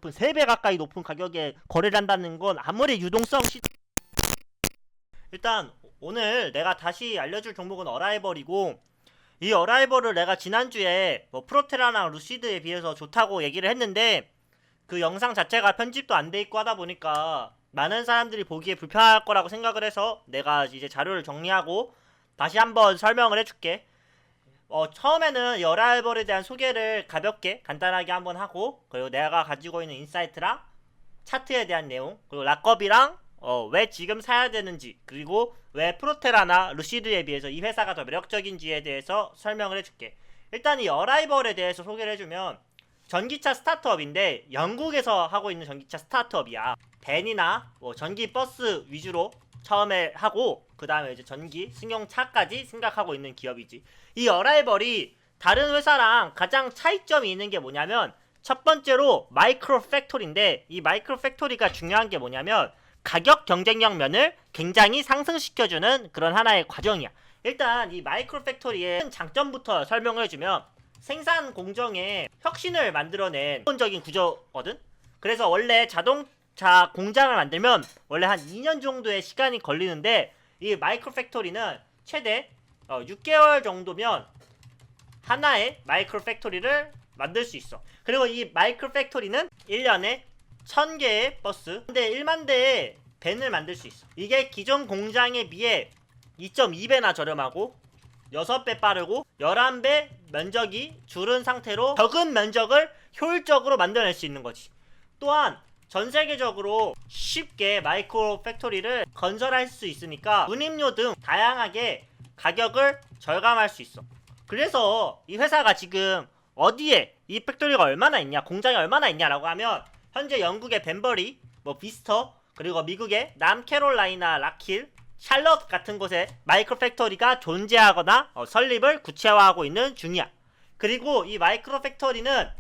3배 가까이 높은 가격에 거래를 한다는 건 아무리 유동성 일단 오늘 내가 다시 알려줄 종목은 어라이벌이고, 이 어라이벌을 내가 지난주에 뭐 프로테라나 루시드에 비해서 좋다고 얘기를 했는데 그 영상 자체가 편집도 안 돼 있고 하다 보니까 많은 사람들이 보기에 불편할 거라고 생각을 해서 내가 이제 자료를 정리하고 다시 한번 설명을 해줄게. 처음에는 이 어라이벌에 대한 소개를 가볍게 간단하게 한번 하고, 그리고 내가 가지고 있는 인사이트랑 차트에 대한 내용, 그리고 락업이랑 왜 지금 사야 되는지, 그리고 왜 프로테라나 루시드에 비해서 이 회사가 더 매력적인지에 대해서 설명을 해줄게. 일단 이 어라이벌에 대해서 소개를 해주면, 전기차 스타트업인데 영국에서 하고 있는 전기차 스타트업이야. 밴이나 뭐 전기 버스 위주로 처음에 하고, 그 다음에 이제 전기 승용차까지 생각하고 있는 기업이지. 이 어라이벌이 다른 회사랑 가장 차이점이 있는 게 뭐냐면, 첫 번째로 마이크로 팩토리인데, 이 마이크로 팩토리가 중요한 게 뭐냐면 가격 경쟁력 면을 굉장히 상승시켜주는 그런 하나의 과정이야. 일단 이 마이크로 팩토리의 큰 장점부터 설명을 해주면, 생산 공정에 혁신을 만들어낸 기본적인 구조거든. 그래서 원래 자동차 공장을 만들면 원래 한 2년 정도의 시간이 걸리는데, 이 마이크로 팩토리는 최대 6개월 정도면 하나의 마이크로 팩토리를 만들 수 있어. 그리고 이 마이크로 팩토리는 1년에 1000개의 버스, 근데 1만 대의 밴을 만들 수 있어. 이게 기존 공장에 비해 2.2배나 저렴하고 6배 빠르고 11배 면적이 줄은 상태로 적은 면적을 효율적으로 만들어낼 수 있는 거지. 또한 전 세계적으로 쉽게 마이크로 팩토리를 건설할 수 있으니까 운임료 등 다양하게 가격을 절감할 수 있어. 그래서 이 회사가 지금 어디에 이 팩토리가 얼마나 있냐, 공장이 얼마나 있냐라고 하면, 현재 영국의 벤버리, 뭐 비스터, 그리고 미국의 남캐롤라이나 락힐, 샬럿 같은 곳에 마이크로 팩토리가 존재하거나 설립을 구체화하고 있는 중이야. 그리고 이 마이크로 팩토리는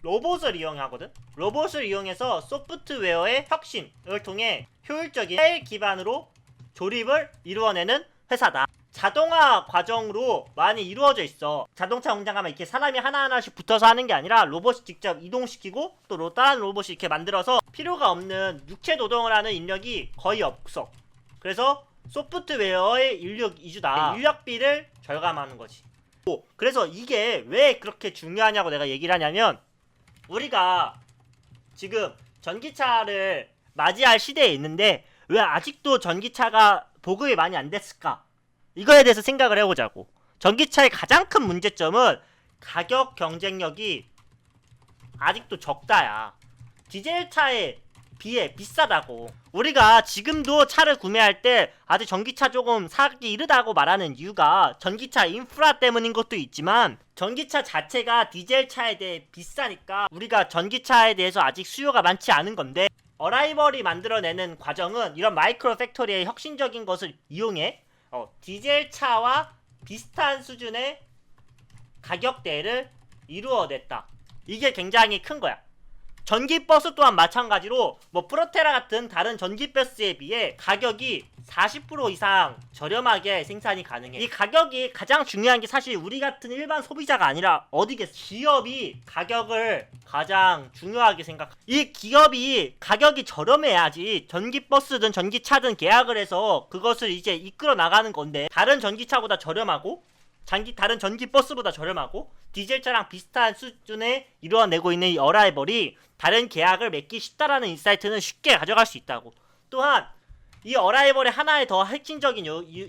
로봇을 이용하거든. 로봇을 이용해서 소프트웨어의 혁신을 통해 효율적인 AI 기반으로 조립을 이루어내는 회사다. 자동화 과정으로 많이 이루어져 있어. 자동차 공장 가면 이렇게 사람이 하나하나씩 붙어서 하는 게 아니라 로봇이 직접 이동시키고 또 다른 로봇이 이렇게 만들어서 필요가 없는 육체 노동을 하는 인력이 거의 없어. 그래서 소프트웨어의 인력 이주다. 인력비를 절감하는 거지. 그래서 이게 왜 그렇게 중요하냐고 내가 얘기를 하냐면, 우리가 지금 전기차를 맞이할 시대에 있는데 왜 아직도 전기차가 보급이 많이 안 됐을까? 이거에 대해서 생각을 해보자고. 전기차의 가장 큰 문제점은 가격 경쟁력이 아직도 적다야. 디젤차에 비해 비싸다고. 우리가 지금도 차를 구매할 때 아직 전기차 조금 사기 이르다고 말하는 이유가 전기차 인프라 때문인 것도 있지만, 전기차 자체가 디젤차에 대해 비싸니까 우리가 전기차에 대해서 아직 수요가 많지 않은 건데, 어라이벌이 만들어내는 과정은 이런 마이크로 팩토리의 혁신적인 것을 이용해 디젤차와 비슷한 수준의 가격대를 이루어냈다. 이게 굉장히 큰 거야. 전기버스 또한 마찬가지로 뭐 프로테라 같은 다른 전기버스에 비해 가격이 40% 이상 저렴하게 생산이 가능해. 이 가격이 가장 중요한 게 사실 우리 같은 일반 소비자가 아니라 어디겠어. 기업이 가격을 가장 중요하게 생각해. 이 기업이 가격이 저렴해야지 전기버스든 전기차든 계약을 해서 그것을 이제 이끌어 나가는 건데, 다른 전기차보다 저렴하고 다른 전기버스보다 저렴하고 디젤차랑 비슷한 수준에 이루어내고 있는 이 어라이벌이 다른 계약을 맺기 쉽다라는 인사이트는 쉽게 가져갈 수 있다고. 또한 이 어라이벌의 하나의 더 핵심적인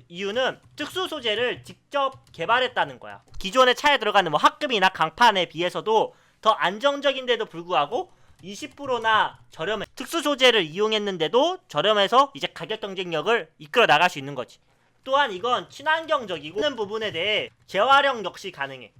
이유는 특수 소재를 직접 개발했다는 거야. 기존의 차에 들어가는 뭐 합금이나 강판에 비해서도 더 안정적인데도 불구하고 20%나 저렴해. 특수 소재를 이용했는데도 저렴해서 이제 가격 경쟁력을 이끌어 나갈 수 있는 거지. 또한 이건 친환경적이고 있는 부분에 대해 재활용 역시 가능해.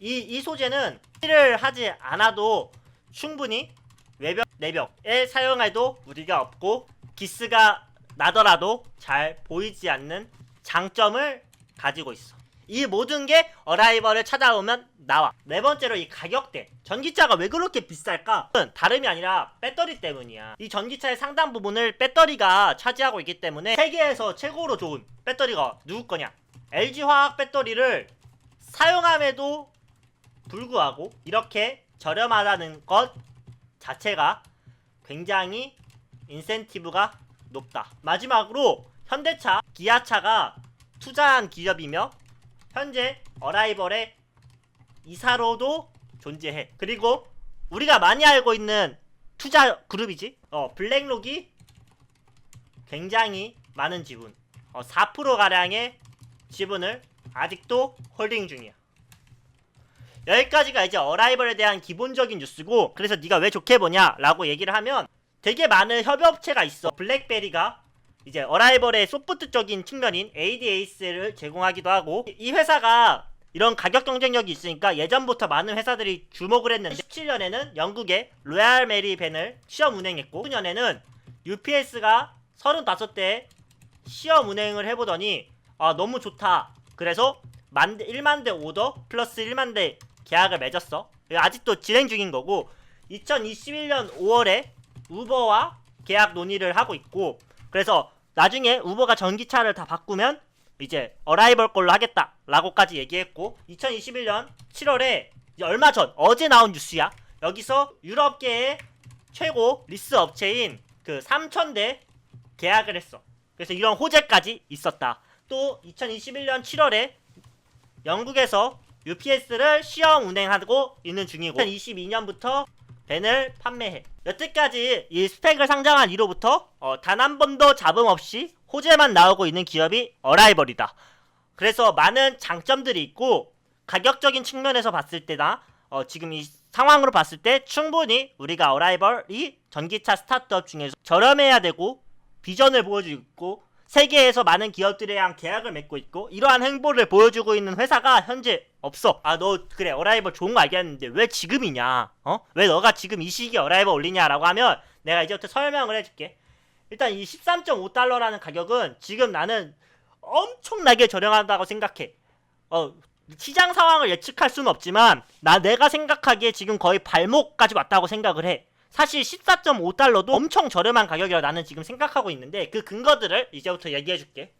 이 소재는 칠을 하지 않아도 충분히 외벽, 내벽에 사용해도 무리가 없고 기스가 나더라도 잘 보이지 않는 장점을 가지고 있어. 이 모든 게 어라이벌을 찾아오면 나와. 네 번째로 이 가격대. 전기차가 왜 그렇게 비쌀까? 다름이 아니라 배터리 때문이야. 이 전기차의 상당 부분을 배터리가 차지하고 있기 때문에 세계에서 최고로 좋은 배터리가 누구 거냐? LG화학 배터리를 사용함에도 불구하고 이렇게 저렴하다는 것 자체가 굉장히 인센티브가 높다. 마지막으로 현대차, 기아차가 투자한 기업이며 현재 어라이벌의 이사로도 존재해. 그리고 우리가 많이 알고 있는 투자 그룹이지. 블랙록이 굉장히 많은 지분, 4% 가량의 지분을 아직도 홀딩 중이야. 여기까지가 이제 어라이벌에 대한 기본적인 뉴스고, 그래서 네가 왜 좋게 보냐 라고 얘기를 하면 되게 많은 협업체가 있어. 블랙베리가 이제 어라이벌의 소프트적인 측면인 ADAS를 제공하기도 하고, 이 회사가 이런 가격 경쟁력이 있으니까 예전부터 많은 회사들이 주목을 했는데 17년에는 영국의 로얄 메리 밴을 시험 운행했고 19년에는 UPS가 35대 시험 운행을 해보더니 너무 좋다. 그래서 1만 대 오더 플러스 1만 대 계약을 맺었어. 아직도 진행 중인 거고, 2021년 5월에 우버와 계약 논의를 하고 있고, 그래서 나중에 우버가 전기차를 다 바꾸면 이제 어라이벌 걸로 하겠다 라고까지 얘기했고, 2021년 7월에 이제 얼마 전 어제 나온 뉴스야. 여기서 유럽계의 최고 리스 업체인 그 3,000대 계약을 했어. 그래서 이런 호재까지 있었다. 또 2021년 7월에 영국에서 UPS를 시험 운행하고 있는 중이고 2022년부터 밴을 판매해. 여태까지 이 스펙을 상장한 이로부터 단 한 번도 잡음 없이 호재만 나오고 있는 기업이 어라이벌이다. 그래서 많은 장점들이 있고, 가격적인 측면에서 봤을 때나 지금 이 상황으로 봤을 때 충분히 우리가 어라이벌이 전기차 스타트업 중에서 저렴해야 되고 비전을 보여주고 있고 세계에서 많은 기업들이랑 계약을 맺고 있고 이러한 행보를 보여주고 있는 회사가 현재 없어. 너 그래 어라이벌 좋은 거 알겠는데 왜 지금이냐? 왜 너가 지금 이 시기에 어라이벌 올리냐라고 하면 내가 이제부터 설명을 해줄게. 일단 이 13.5달러라는 가격은 지금 나는 엄청나게 저렴하다고 생각해. 시장 상황을 예측할 수는 없지만 내가 생각하기에 지금 거의 발목까지 왔다고 생각을 해. 사실 14.5달러도 엄청 저렴한 가격이라고 나는 지금 생각하고 있는데 그 근거들을 이제부터 얘기해줄게.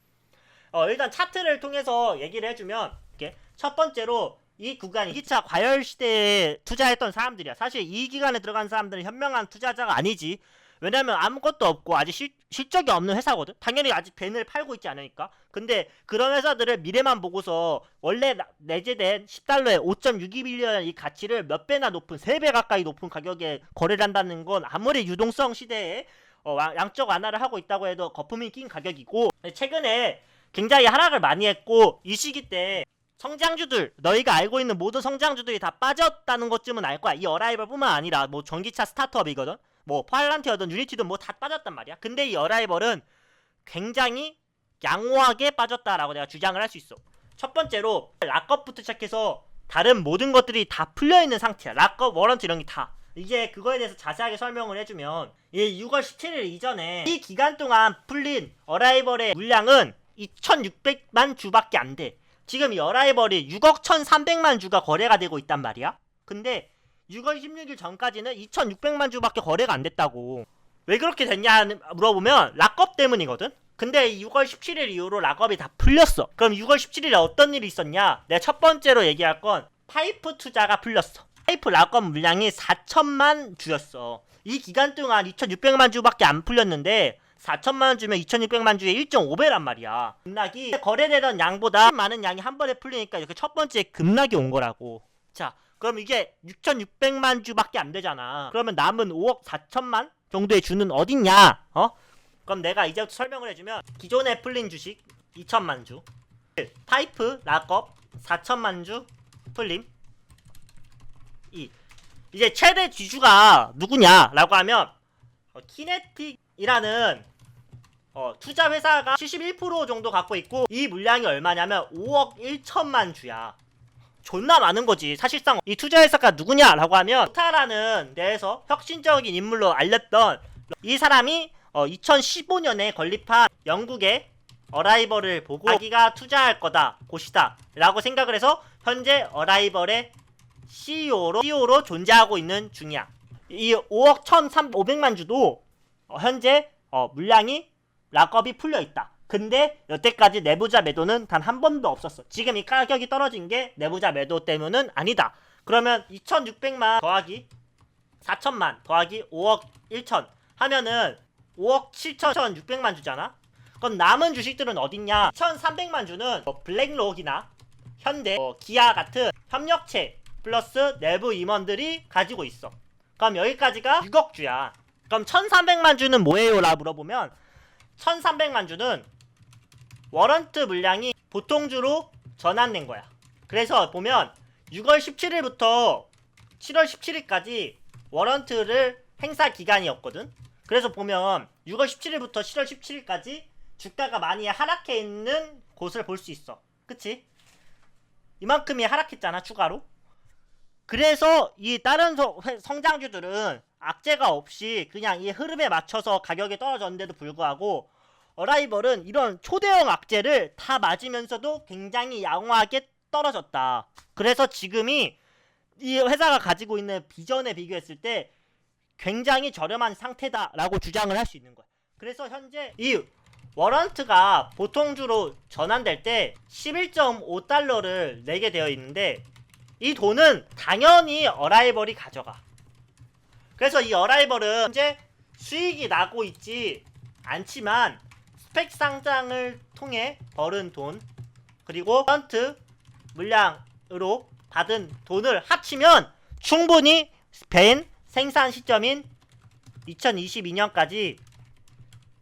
일단 차트를 통해서 얘기를 해주면 이렇게 첫 번째로 이 구간이 전기차 과열 시대에 투자했던 사람들이야. 사실 이 기간에 들어간 사람들은 현명한 투자자가 아니지. 왜냐면 아무것도 없고 아직 실적이 없는 회사거든. 당연히 아직 밴을 팔고 있지 않으니까. 근데 그런 회사들을 미래만 보고서 원래 내재된 10달러에 5.62빌리언 이 가치를 몇 배나 높은 3배 가까이 높은 가격에 거래를 한다는 건 아무리 유동성 시대에 양적 완화를 하고 있다고 해도 거품이 낀 가격이고, 최근에 굉장히 하락을 많이 했고 이 시기 때 성장주들, 너희가 알고 있는 모든 성장주들이 다 빠졌다는 것쯤은 알 거야. 이 어라이벌 뿐만 아니라 뭐 전기차 스타트업이거든. 뭐 팔란티어든 유니티든 뭐 다 빠졌단 말이야. 근데 이 어라이벌은 굉장히 양호하게 빠졌다라고 내가 주장을 할 수 있어. 첫 번째로 락업부터 시작해서 다른 모든 것들이 다 풀려있는 상태야. 락업, 워런트 이런 게 다. 이제 그거에 대해서 자세하게 설명을 해주면 이 6월 17일 이전에 이 기간 동안 풀린 어라이벌의 물량은 2,600만 주밖에 안 돼. 지금 이 어라이벌이 6억 1,300만 주가 거래가 되고 있단 말이야. 근데 6월 16일 전까지는 2,600만 주밖에 거래가 안 됐다고. 왜 그렇게 됐냐 물어보면 락업 때문이거든. 근데 6월 17일 이후로 락업이 다 풀렸어. 그럼 6월 17일에 어떤 일이 있었냐? 내가 첫 번째로 얘기할 건 파이프 투자가 풀렸어. 파이프 락업 물량이 4천만 주였어. 이 기간 동안 2,600만 주밖에 안 풀렸는데 4천만 주면 2,600만 주의 1.5배란 말이야. 급락이 거래되던 양보다 많은 양이 한 번에 풀리니까 이렇게 첫 번째 급락이 온 거라고. 자, 그럼 이게 6,600만 주밖에 안 되잖아. 그러면 남은 5억 4천만 정도의 주는 어딨냐? 그럼 내가 이제부터 설명을 해주면 기존에 풀린 주식 2천만 주, 파이프 락업 4천만 주 풀림. 이제 최대 지주가 누구냐라고 하면 키네틱이라는 투자 회사가 71% 정도 갖고 있고, 이 물량이 얼마냐면 5억 1천만 주야. 존나 많은 거지. 사실상 이 투자 회사가 누구냐라고 하면 토탈라는 데에서 혁신적인 인물로 알렸던 이 사람이 2015년에 건립한 영국의 어라이벌을 보고 자기가 투자할 거다 곳이다 라고 생각을 해서 현재 어라이벌의 CEO로 존재하고 있는 중이야. 이 5억 1,500만 주도 현재 물량이 락업이 풀려있다. 근데 여태까지 내부자 매도는 단 한 번도 없었어. 지금 이 가격이 떨어진 게 내부자 매도 때문은 아니다. 그러면 2,600만 더하기 4천만 더하기 5억 1천 하면은 5억 7천6백만 주잖아. 그럼 남은 주식들은 어딨냐? 1,300만 주는 블랙록이나 현대, 기아 같은 협력체 플러스 내부 임원들이 가지고 있어. 그럼 여기까지가 6억 주야. 그럼 1,300만 주는 뭐예요? 라 물어보면 1,300만 주는 워런트 물량이 보통주로 전환된 거야. 그래서 보면 6월 17일부터 7월 17일까지 워런트를 행사 기간이었거든. 그래서 보면 6월 17일부터 7월 17일까지 주가가 많이 하락해 있는 곳을 볼 수 있어. 그치? 이만큼이 하락했잖아, 추가로. 그래서 이 다른 성장주들은 악재가 없이 그냥 이 흐름에 맞춰서 가격이 떨어졌는데도 불구하고 어라이벌은 이런 초대형 악재를 다 맞으면서도 굉장히 양호하게 떨어졌다. 그래서 지금이 이 회사가 가지고 있는 비전에 비교했을 때 굉장히 저렴한 상태다라고 주장을 할 수 있는 거야. 그래서 현재 이 워런트가 보통주로 전환될 때 11.5달러를 내게 되어 있는데 이 돈은 당연히 어라이벌이 가져가. 그래서 이 어라이벌은 현재 수익이 나고 있지 않지만 스펙 상장을 통해 벌은 돈 그리고 워런트 물량으로 받은 돈을 합치면 충분히 벤 생산 시점인 2022년까지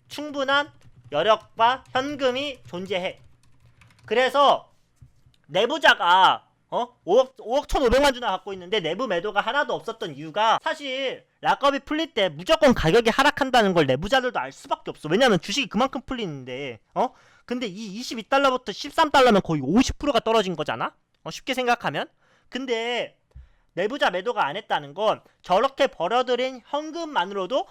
충분한 여력과 현금이 존재해. 그래서 내부자가 5억 1,500만 주나 갖고 있는데 내부 매도가 하나도 없었던 이유가 사실 락업이 풀릴 때 무조건 가격이 하락한다는 걸 내부자들도 알 수밖에 없어. 왜냐면 주식이 그만큼 풀리는데 근데 이 22달러부터 13달러면 거의 50%가 떨어진 거잖아. 쉽게 생각하면. 근데 내부자 매도가 안 했다는 건 저렇게 벌어들인 현금만으로도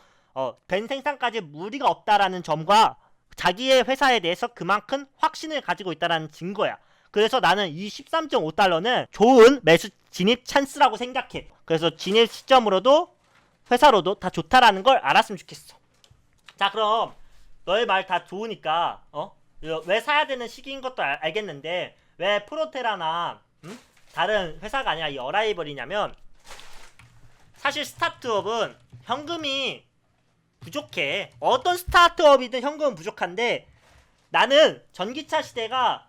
벤 생산까지 무리가 없다라는 점과 자기의 회사에 대해서 그만큼 확신을 가지고 있다는 증거야. 그래서 나는 이 13.5달러는 좋은 매수 진입 찬스라고 생각해. 그래서 진입 시점으로도 회사로도 다 좋다라는 걸 알았으면 좋겠어. 자, 그럼 너의 말 다 좋으니까 왜 사야 되는 시기인 것도 알겠는데 왜 프로테라나 다른 회사가 아니라 이 어라이벌이냐면 사실 스타트업은 현금이 부족해. 어떤 스타트업이든 현금은 부족한데 나는 전기차 시대가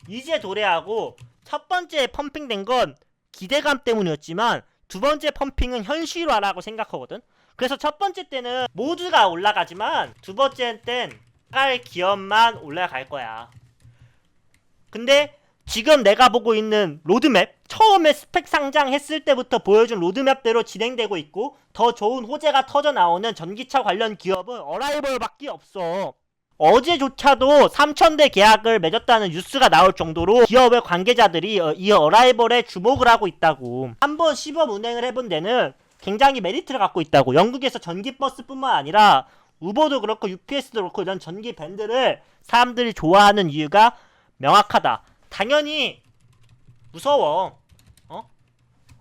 이제 도래하고 첫 번째 펌핑된 건 기대감 때문이었지만 두 번째 펌핑은 현실화라고 생각하거든. 그래서 첫 번째 때는 모두가 올라가지만 두 번째 때는 갈 기업만 올라갈 거야. 근데 지금 내가 보고 있는 로드맵 처음에 스펙 상장했을 때부터 보여준 로드맵대로 진행되고 있고 더 좋은 호재가 터져 나오는 전기차 관련 기업은 어라이벌밖에 없어. 어제조차도 3,000대 계약을 맺었다는 뉴스가 나올 정도로 기업의 관계자들이 이 어라이벌에 주목을 하고 있다고. 한번 시범 운행을 해본 데는 굉장히 메리트를 갖고 있다고. 영국에서 전기버스뿐만 아니라 우버도 그렇고 UPS도 그렇고 이런 전기 밴드를 사람들이 좋아하는 이유가 명확하다. 당연히 무서워.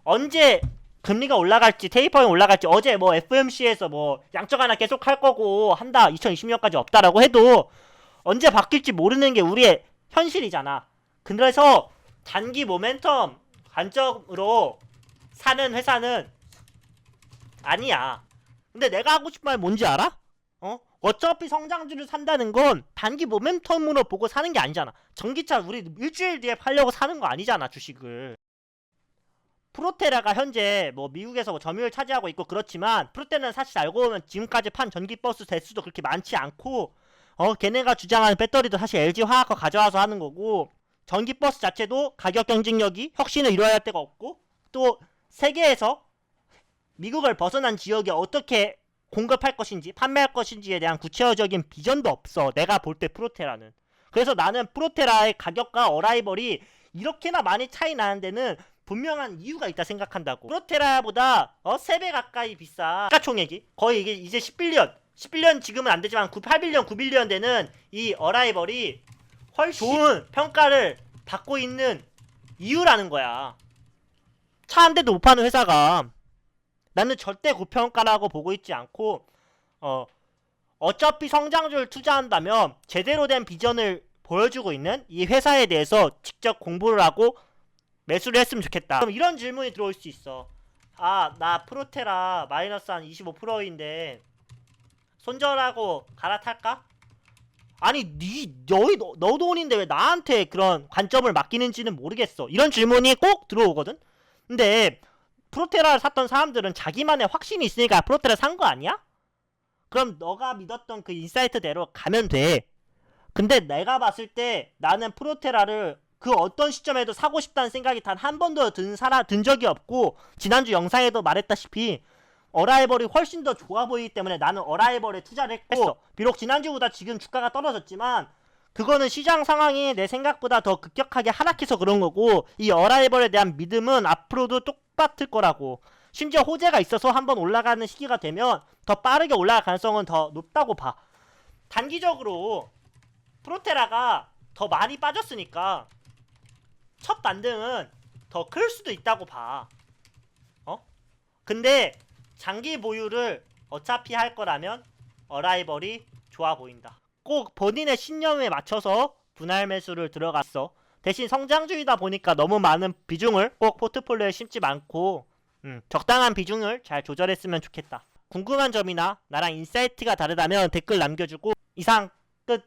언제 금리가 올라갈지 테이퍼링 올라갈지 어제 FMC에서 양적 완화 계속 할 거고 한다 2020년까지 없다라고 해도 언제 바뀔지 모르는 게 우리의 현실이잖아. 그래서 단기 모멘텀 관점으로 사는 회사는 아니야. 근데 내가 하고 싶은 말 뭔지 알아? 어차피 성장주를 산다는 건 단기 모멘텀으로 보고 사는 게 아니잖아. 전기차 우리 일주일 뒤에 팔려고 사는 거 아니잖아, 주식을. 프로테라가 현재 미국에서 점유율 차지하고 있고 그렇지만 프로테라는 사실 알고 보면 지금까지 판 전기버스 대수도 그렇게 많지 않고 걔네가 주장하는 배터리도 사실 LG화학거 가져와서 하는 거고 전기버스 자체도 가격 경쟁력이 혁신을 이루어야 할 데가 없고 또 세계에서 미국을 벗어난 지역에 어떻게 공급할 것인지 판매할 것인지에 대한 구체적인 비전도 없어. 내가 볼 때 프로테라는. 그래서 나는 프로테라의 가격과 어라이벌이 이렇게나 많이 차이 나는 데는 분명한 이유가 있다 생각한다고. 프로테라보다 3배 가까이 비싸. 시가총액이 거의 이게 이제 10빌리언 지금은 안 되지만 8빌리언 9빌리언 되는 이 어라이벌이 훨씬 좋은 평가를 받고 있는 이유라는 거야. 차 한 대도 못 파는 회사가 나는 절대 고평가라고 보고 있지 않고 어차피 성장주를 투자한다면 제대로 된 비전을 보여주고 있는 이 회사에 대해서 직접 공부를 하고 매수를 했으면 좋겠다. 그럼 이런 질문이 들어올 수 있어. 아, 나 프로테라 마이너스 한 25%인데 손절하고 갈아탈까? 아니 너 돈인데 왜 나한테 그런 관점을 맡기는지는 모르겠어. 이런 질문이 꼭 들어오거든. 근데 프로테라를 샀던 사람들은 자기만의 확신이 있으니까 프로테라 산 거 아니야? 그럼 너가 믿었던 그 인사이트대로 가면 돼. 근데 내가 봤을 때 나는 프로테라를 그 어떤 시점에도 사고 싶다는 생각이 단 한 번도 든 적이 없고, 지난주 영상에도 말했다시피 어라이벌이 훨씬 더 좋아 보이기 때문에 나는 어라이벌에 투자를 했고, 비록 지난주보다 지금 주가가 떨어졌지만 그거는 시장 상황이 내 생각보다 더 급격하게 하락해서 그런 거고, 이 어라이벌에 대한 믿음은 앞으로도 똑같을 거라고. 심지어 호재가 있어서 한번 올라가는 시기가 되면 더 빠르게 올라갈 가능성은 더 높다고 봐. 단기적으로 프로테라가 더 많이 빠졌으니까 첫 반등은 더 클 수도 있다고 봐. 근데 장기 보유를 어차피 할 거라면 어라이벌이 좋아 보인다. 꼭 본인의 신념에 맞춰서 분할 매수를 들어갔어. 대신 성장주이다 보니까 너무 많은 비중을 꼭 포트폴리오에 심지 않고 적당한 비중을 잘 조절했으면 좋겠다. 궁금한 점이나 나랑 인사이트가 다르다면 댓글 남겨주고. 이상 끝.